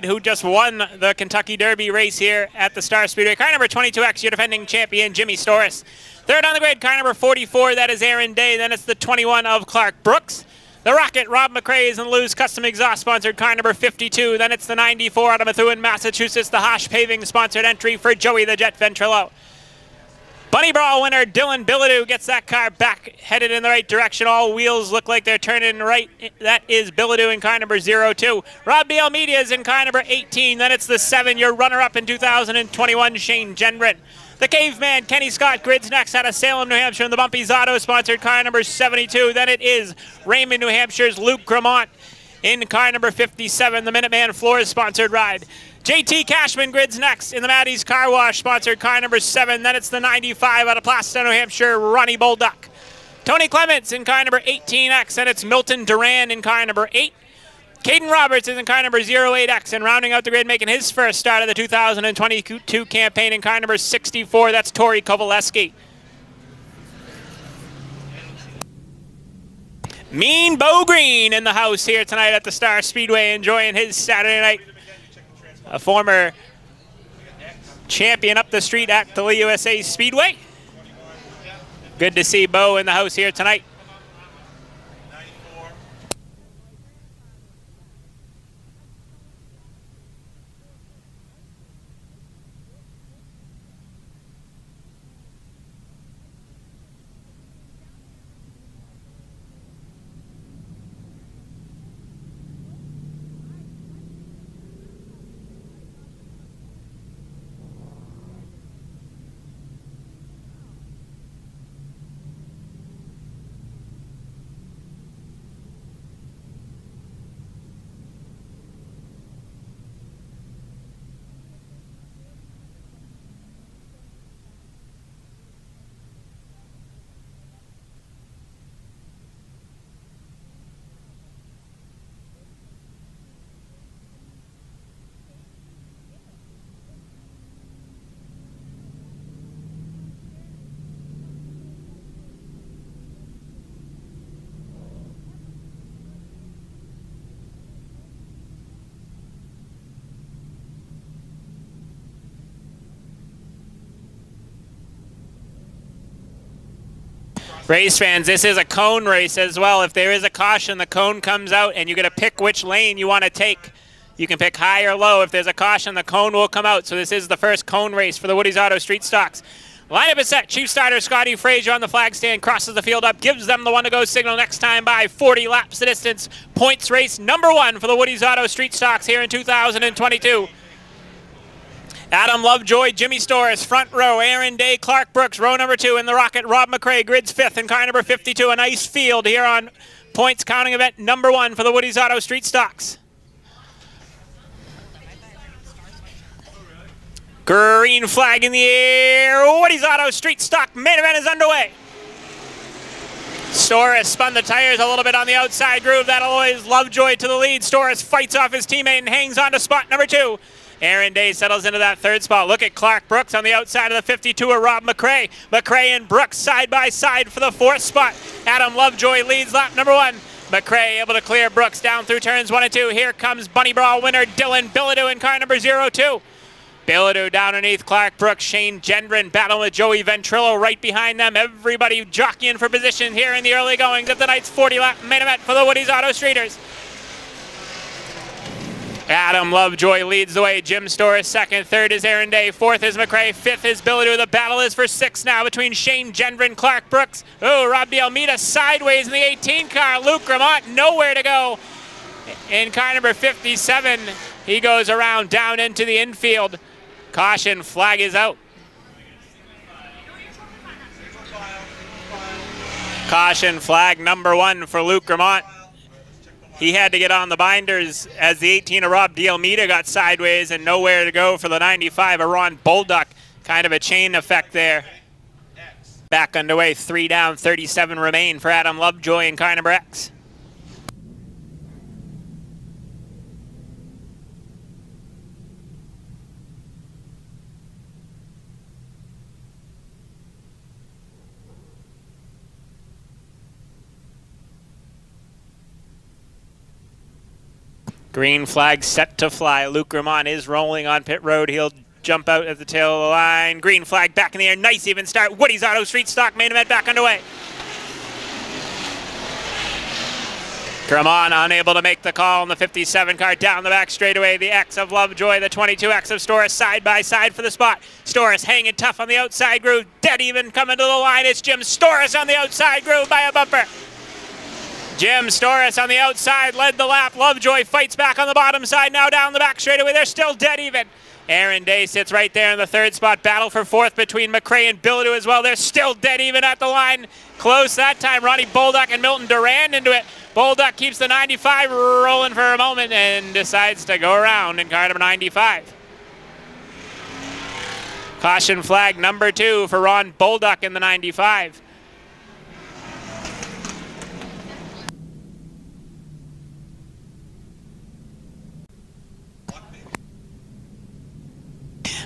who just won the Kentucky Derby race here at the Star Speedway. Car number 22X, your defending champion, Jimmy Storis. Third on the grid, car number 44, that is Aaron Day. Then it's the 21 of Clark Brooks. The Rocket, Rob McRae's and Lou's Custom Exhaust sponsored car number 52. Then it's the 94 out of Methuen, Massachusetts. The Hosh Paving sponsored entry for Joey the Jet Ventrilo. Bunny Brawl winner Dylan Bilodeau gets that car back, headed in the right direction. All wheels look like they're turning right. That is Bilodeau in car number 02. Rob B. Almeida is in car number 18. Then it's the 7, your runner-up in 2021, Shane Gendron. The Caveman, Kenny Scott, grids next out of Salem, New Hampshire, in the Bumpy's Auto sponsored car number 72. Then it is Raymond, New Hampshire's Luke Gramont in car number 57, the Minuteman Floors sponsored ride. JT Cashman grids next in the Maddie's Car Wash sponsored car number 7. Then it's the 95 out of Plastow, New Hampshire, Ronnie Bolduck. Tony Clements in car number 18X, and it's Milton Duran in car number 8. Caden Roberts is in car number 08X, and rounding out the grid, making his first start of the 2022 campaign in car number 64, that's Tori Kovaleski. Mean Bo Green in the house here tonight at the Star Speedway, enjoying his Saturday night. A former champion up the street at the USA Speedway. Good to see Bo in the house here tonight. Race fans, this is a cone race as well. If there is a caution, the cone comes out and you get to pick which lane you want to take. You can pick high or low. If there's a caution, the cone will come out. So this is the first cone race for the Woody's Auto Street Stocks. Lineup is set. Chief starter Scotty Frazier on the flag stand, crosses the field up, gives them the one to go signal next time by 40 laps the distance. Points race number 1 for the Woody's Auto Street Stocks here in 2022. Adam Lovejoy, Jimmy Storis, front row, Aaron Day, Clark Brooks, row number 2 in the Rocket, Rob McRae, grids 5th in car number 52. A nice field here on points counting event number 1 for the Woody's Auto Street Stocks. Green flag in the air, Woody's Auto Street Stock main event is underway. Storis spun the tires a little bit on the outside groove. That'll always Lovejoy to the lead. Storis fights off his teammate and hangs on to spot number 2. Aaron Day settles into that 3rd spot. Look at Clark Brooks on the outside of the 52 of Rob McRae. McRae and Brooks side by side for the 4th spot. Adam Lovejoy leads lap number 1. McRae able to clear Brooks down through turns 1 and 2. Here comes Bunny Brawl winner Dylan Bilodeau in car number 02. Bilodeau down underneath Clark Brooks. Shane Gendron battling with Joey Ventrilo right behind them. Everybody jockeying for position here in the early goings of the night's 40-lap main event for the Woody's Auto Streeters. Adam Lovejoy leads the way. Jim Storis 2nd. 3rd is Aaron Day. 4th is McRae. 5th is Bilodeau. The battle is for 6th now between Shane Gendron, Clark Brooks. Oh, Rob D. Almeida sideways in the 18 car. Luke Gramont nowhere to go. In car number 57, he goes around down into the infield. Caution flag is out. Caution flag number 1 for Luke Gramont. He had to get on the binders as the 18 of Rob D. Almeida got sideways and nowhere to go for the 95 of Ron Bolduck. Kind of a chain effect there. Back underway, 3 down, 37 remain for Adam Lovejoy in car number X. Green flag set to fly. Luke Ramon is rolling on pit road. He'll jump out at the tail of the line. Green flag back in the air. Nice even start. Woody's Auto Street Stock main event back underway. Cremon unable to make the call on the 57 car down the back straightaway. The X of Lovejoy, the 22X of Storis side by side for the spot. Storis hanging tough on the outside groove. Dead even coming to the line. It's Jim Storis on the outside groove by a bumper. Jim Storis on the outside led the lap. Lovejoy fights back on the bottom side. Now down the back straightaway. They're still dead even. Aaron Day sits right there in the third spot. Battle for fourth between McRae and Bilodeau as well. They're still dead even at the line. Close that time. Ronnie Bolduck and Milton Durand into it. Bolduck keeps the 95 rolling for a moment and decides to go around in car number 95. Caution flag number 2 for Ron Bolduck in the 95.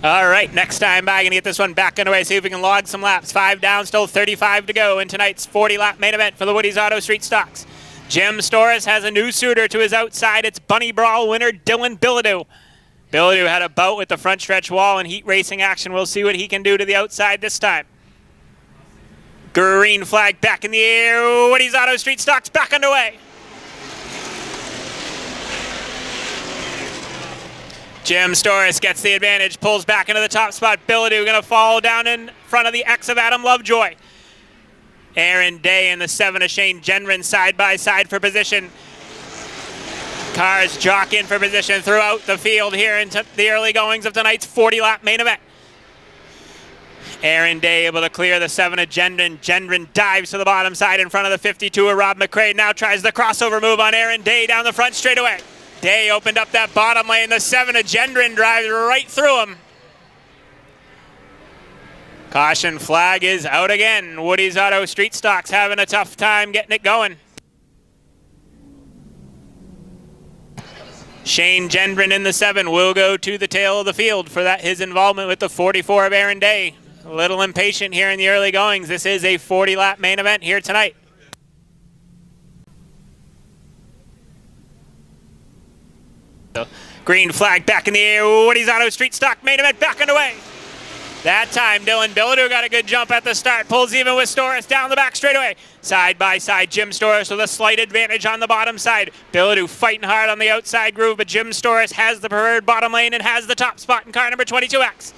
All right, next time by, gonna get this one back underway, see if we can log some laps. 5 down, still 35 to go in tonight's 40-lap main event for the Woody's Auto Street Stocks. Jim Storis has a new suitor to his outside. It's Bunny Brawl winner Dylan Bilodeau. Bilodeau had a bout with the front stretch wall in heat racing action. We'll see what he can do to the outside this time. Green flag back in the air. Woody's Auto Street Stocks back underway. Jim Storis gets the advantage, pulls back into the top spot. Bilodeau going to fall down in front of the X of Adam Lovejoy. Aaron Day and the 7 of Shane Gendron side by side for position. Cars jock in for position throughout the field here into the early goings of tonight's 40-lap main event. Aaron Day able to clear the 7 of Gendron. Gendron dives to the bottom side in front of the 52 of Rob McRae. Now tries the crossover move on Aaron Day down the front straightaway. Day opened up that bottom lane. The 7 of Gendron drives right through him. Caution flag is out again. Woody's Auto Street Stocks having a tough time getting it going. Shane Gendron in the 7 will go to the tail of the field for that his involvement with the 44 of Aaron Day. A little impatient here in the early goings. This is a 40-lap main event here tonight. Green flag back in the air. Woody's Auto Street Stock main event back underway. That time, Dylan Bilodeau got a good jump at the start. Pulls even with Storis down the back straightaway. Side by side, Jim Storis with a slight advantage on the bottom side. Bilodeau fighting hard on the outside groove, but Jim Storis has the preferred bottom lane and has the top spot in car number 22X.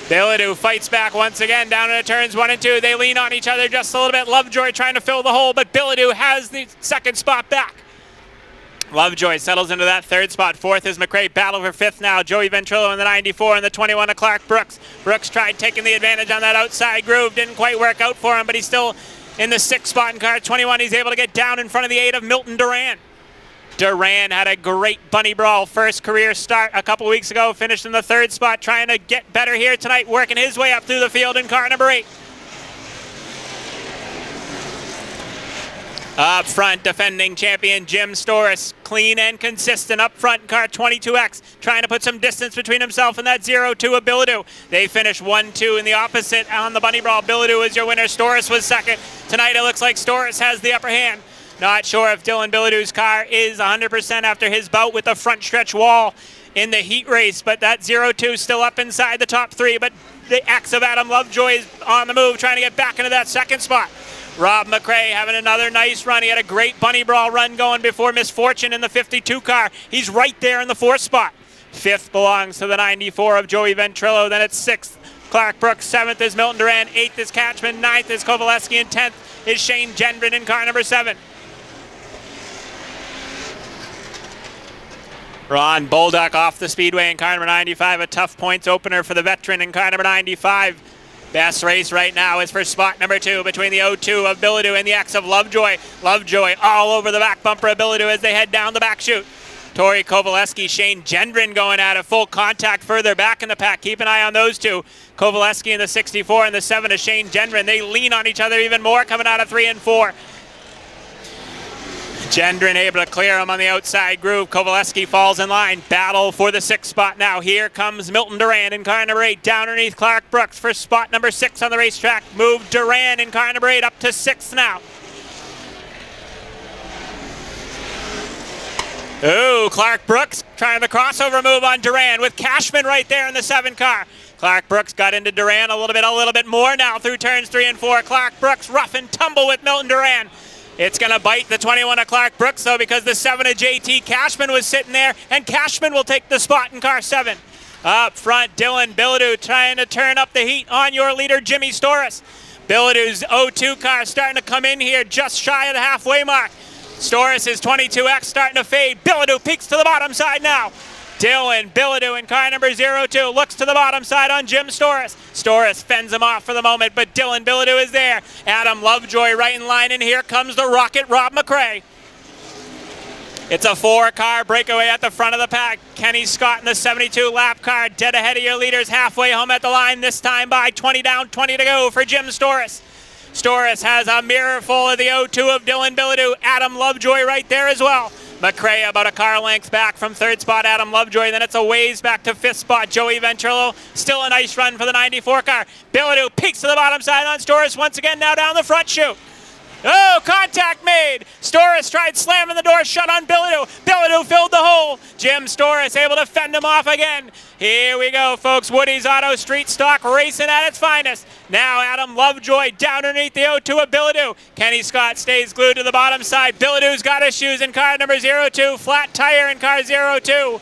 Bilodeau fights back once again down into turns 1 and 2. They lean on each other just a little bit. Lovejoy trying to fill the hole, but Bilodeau has the second spot back. Lovejoy settles into that third spot. Fourth is McRae. Battle for fifth now. Joey Ventrilo in the 94 and the 21 of Clark Brooks. Brooks tried taking the advantage on that outside groove. Didn't quite work out for him, but he's still in the 6th spot in car 21. He's able to get down in front of the 8 of Milton Durand. Durand had a great Bunny Brawl first career start a couple weeks ago. Finished in the 3rd spot, trying to get better here tonight. Working his way up through the field in car number 8. Up front, defending champion Jim Storis, clean and consistent up front in car 22X, trying to put some distance between himself and that 0-2 of Bilodeau. They finish 1-2 in the opposite on the Bunny Brawl. Bilodeau is your winner. Storis was second. Tonight it looks like Storis has the upper hand. Not sure if Dylan Bilodeau's car is 100% after his bout with the front stretch wall in the heat race, but that 0-2 still up inside the top 3, but the X of Adam Lovejoy is on the move, trying to get back into that 2nd spot. Rob McRae having another nice run. He had a great Bunny Brawl run going before misfortune in the 52 car. He's right there in the 4th spot. 5th belongs to the 94 of Joey Ventrilo. Then it's 6th, Clark Brooks. 7th is Milton Durand. 8th is Catchman. 9th is Kovaleski. And 10th is Shane Gendron in car number 7. Ron Bolduck off the Speedway in car number 95. A tough points opener for the veteran in car number 95. Best race right now is for spot number 2 between the 0-2 of Bilodeau and the X of Lovejoy. Lovejoy all over the back bumper of Bilodeau as they head down the back chute. Tori Kovaleski, Shane Gendron going at a full contact further back in the pack. Keep an eye on those two. Kovaleski in the 64 and the 7 of Shane Gendron. They lean on each other even more coming out of 3 and 4. Gendron able to clear him on the outside groove. Kovaleski falls in line. Battle for the 6th spot now. Here comes Milton Durand in car number 8. Down underneath Clark Brooks for spot number 6 on the racetrack. Move Durand in car number 8 up to 6th now. Ooh, Clark Brooks trying the crossover move on Duran with Cashman right there in the 7 car. Clark Brooks got into Duran a little bit more now through turns 3 and 4. Clark Brooks rough and tumble with Milton Duran. It's going to bite the 21 of Clark Brooks, though, because the 7 of JT Cashman was sitting there, and Cashman will take the spot in car 7. Up front, Dylan Bilodeau trying to turn up the heat on your leader, Jimmy Storis. Bilodeau's 02 car starting to come in here just shy of the halfway mark. Storis' 22X starting to fade. Bilodeau peeks to the bottom side now. Dylan Bilodeau in car number 02 looks to the bottom side on Jim Storis. Storis fends him off for the moment, but Dylan Bilodeau is there. Adam Lovejoy right in line, and here comes the Rocket Rob McRae. It's a 4-car breakaway at the front of the pack. Kenny Scott in the 72 lap car, dead ahead of your leaders, halfway home at the line, this time by 20 down, 20 to go for Jim Storis. Storis has a mirror full of the 02 of Dylan Bilodeau. Adam Lovejoy right there as well. McRae about a car length back from 3rd spot, Adam Lovejoy. Then it's a ways back to 5th spot, Joey Ventrilo. Still a nice run for the 94 car. Bilodeau peeks to the bottom side on Storis once again, now down the front chute. Oh, contact made. Storis tried slamming the door shut on Bilodeau. Bilodeau filled the hole. Jim Storis able to fend him off again. Here we go, folks. Woody's Auto Street Stock racing at its finest. Now Adam Lovejoy down underneath the 02 of Bilodeau. Kenny Scott stays glued to the bottom side. Bilodeau's got issues in car number 02. Flat tire in car 02.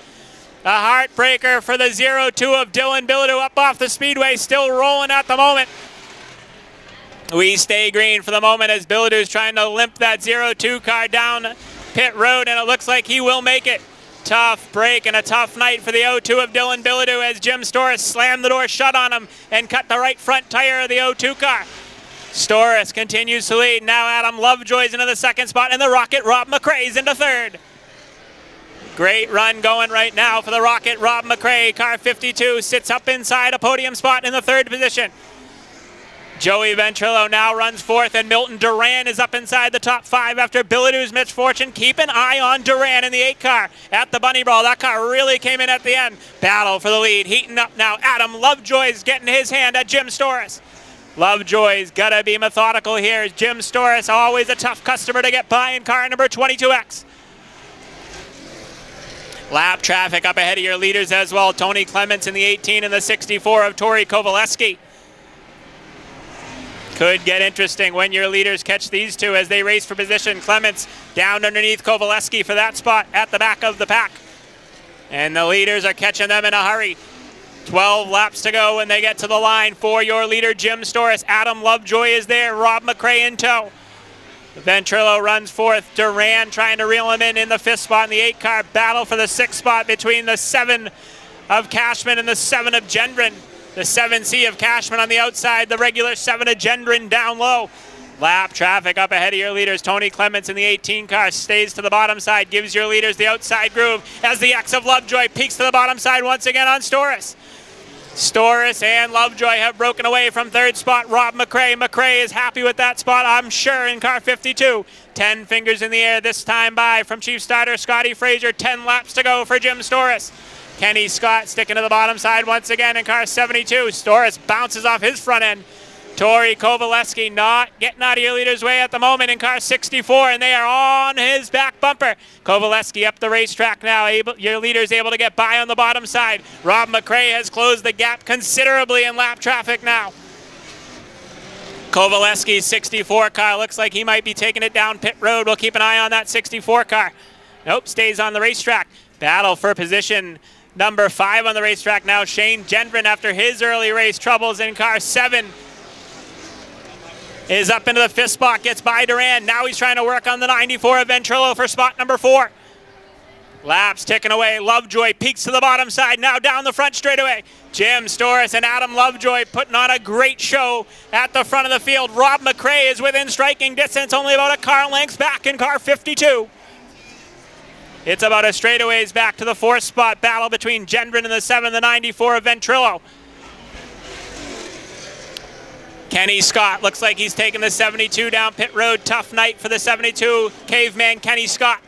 A heartbreaker for the 02 of Dylan Bilodeau up off the Speedway. Still rolling at the moment. We stay green for the moment as Bilodeau's trying to limp that 02 car down pit road, and it looks like he will make it. Tough break and a tough night for the 02 of Dylan Bilodeau as Jim Storis slammed the door shut on him and cut the right front tire of the 02 car. Storis continues to lead. Now Adam Lovejoy's into the 2nd spot, and the Rocket Rob McRae's into 3rd. Great run going right now for the Rocket Rob McRae. Car 52 sits up inside a podium spot in the 3rd position. Joey Ventrilo now runs 4th, and Milton Duran is up inside the top 5 after Bilodeau's misfortune. Keep an eye on Duran in the 8 car at the Bunny Brawl. That car really came in at the end. Battle for the lead, heating up now. Adam Lovejoy's getting his hand at Jim Storis. Lovejoy's got to be methodical here. Jim Storis, always a tough customer to get by in car number 22X. Lap traffic up ahead of your leaders as well. Tony Clements in the 18 and the 64 of Tori Kovaleski. Could get interesting when your leaders catch these two as they race for position. Clements down underneath Kovaleski for that spot at the back of the pack. And the leaders are catching them in a hurry. 12 laps to go when they get to the line for your leader, Jim Storis. Adam Lovejoy is there, Rob McRae in tow. Ventrilo runs 4th. Duran trying to reel him in the 5th spot in the 8 car. Battle for the 6th spot between the 7 of Cashman and the 7 of Gendron. The 7C of Cashman on the outside, the regular 7 of Gendron down low. Lap traffic up ahead of your leaders. Tony Clements in the 18 car stays to the bottom side, gives your leaders the outside groove as the X of Lovejoy peaks to the bottom side once again on Storis. Storis and Lovejoy have broken away from 3rd spot, Rob McRae. McRae is happy with that spot, I'm sure, in car 52. 10 fingers in the air this time by from Chief Starter Scotty Fraser. 10 laps to go for Jim Storis. Kenny Scott sticking to the bottom side once again in car 72. Storis bounces off his front end. Tori Kovaleski not getting out of your leader's way at the moment in car 64, and they are on his back bumper. Kovaleski up the racetrack now. Your leader's able to get by on the bottom side. Rob McRae has closed the gap considerably in lap traffic now. Kovaleski's 64 car looks like he might be taking it down pit road. We'll keep an eye on that 64 car. Nope, stays on the racetrack. Battle for position number 5 on the racetrack now. Shane Gendron, after his early race troubles in car 7, is up into the 5th spot, gets by Duran. Now he's trying to work on the 94 of Ventrilo for spot number 4. Laps ticking away. Lovejoy peaks to the bottom side, now down the front straightaway. Jim Storis and Adam Lovejoy putting on a great show at the front of the field. Rob McRae is within striking distance, only about a car length back in car 52. It's about a straightaways back to the 4th spot. Battle between Gendron and the 7, the 94 of Ventrilo. Kenny Scott looks like he's taking the 72 down pit road. Tough night for the 72 caveman Kenny Scott.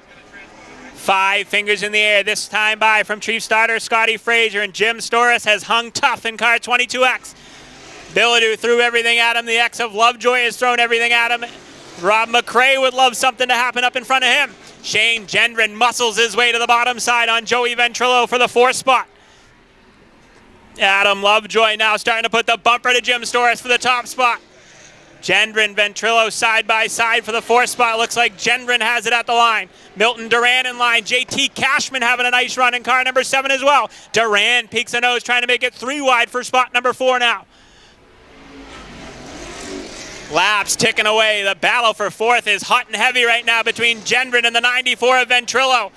5 fingers in the air this time by from Chief Starter Scotty Fraser, and Jim Storis has hung tough in car 22X. Bilodeau threw everything at him. The X of Lovejoy has thrown everything at him. Rob McRae would love something to happen up in front of him. Shane Gendron muscles his way to the bottom side on Joey Ventrilo for the 4th spot. Adam Lovejoy now starting to put the bumper to Jim Storis for the top spot. Gendron, Ventrilo side by side for the 4th spot. Looks like Gendron has it at the line. Milton Duran in line. JT Cashman having a nice run in car number 7 as well. Duran peeks the nose, trying to make it 3 wide for spot number 4 now. Laps ticking away. The battle for 4th is hot and heavy right now between Gendron and the 94 of Ventrilo.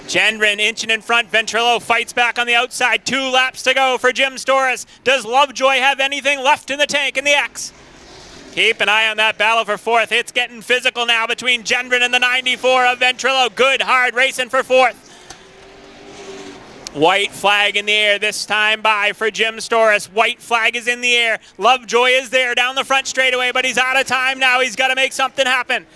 Gendron inching in front. Ventrilo fights back on the outside. 2 laps to go for Jim Storis. Does Lovejoy have anything left in the tank in the X? Keep an eye on that battle for 4th. It's getting physical now between Gendron and the 94 of Ventrilo. Good, hard racing for 4th. White flag in the air this time by for Jim Storis. White flag is in the air. Lovejoy is there down the front straightaway, but he's out of time now. He's got to make something happen.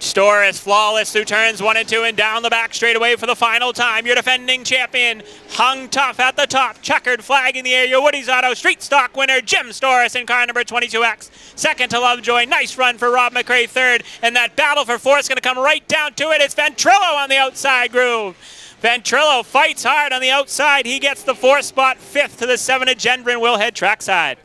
Storis flawless through turns 1 and 2 and down the back straightaway for the final time. Your defending champion hung tough at the top. Checkered flag in the air. Your Woody's Auto Street Stock winner Jim Storis in car number 22X. Second to Lovejoy. Nice run for Rob McRae 3rd. And that battle for 4th is going to come right down to it. It's Ventrilo on the outside groove. Ventrilo fights hard on the outside. He gets the 4th spot. 5th to the 7 of Gendron will head trackside.